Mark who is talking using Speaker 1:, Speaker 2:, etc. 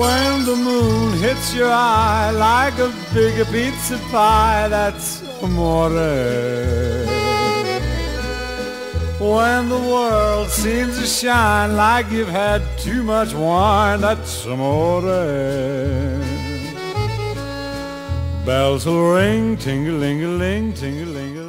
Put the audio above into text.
Speaker 1: When the moon hits your eye like a big pizza pie, that's amore. When the world seems to shine like you've had too much wine, that's amore. Bells will ring, ting-a-ling-a-ling, ting-a-ling-a-ling.